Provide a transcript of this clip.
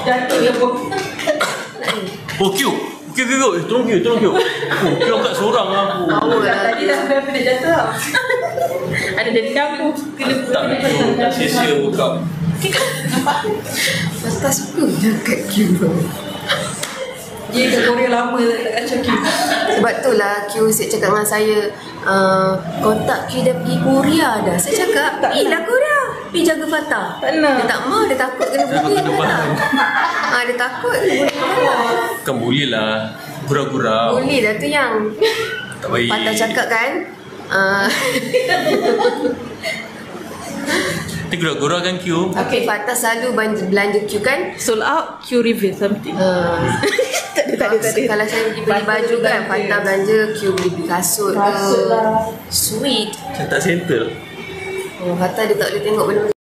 Jatuh ya pun. Oh, Q. Tolong Q. Oh, Q angkat seorang aku. Tadi dah sampai nak jatuh. Ada dendam tu. Tak sia-sia kau. Pasta suka je kat Q. Dia kat Korea lama tak kacau Q. Sebab tu lah Q cakap dengan saya, kontak Q dah pergi Korea dah. Saya cakap, pergilah Korea, pergi jaga Fatah. Tak nak. Dia tak mahu, dia takut kena bully lah. Dia takut kena bully lah. Kan boleh lah. Gurau-gurau. Bully dah tu yang Tak baik. Fatah cakap kan, Nanti gurau-gurau kan Q. okay, Fatah selalu belanja Q kan. Sold out, Q reveal something. Tak ada. Kalau saya pergi beli baju kan, Fatah belanja, Q beli kasut Kasut ke. lah. Sweet. Saya tak settle. Fatah dia tak boleh tengok benda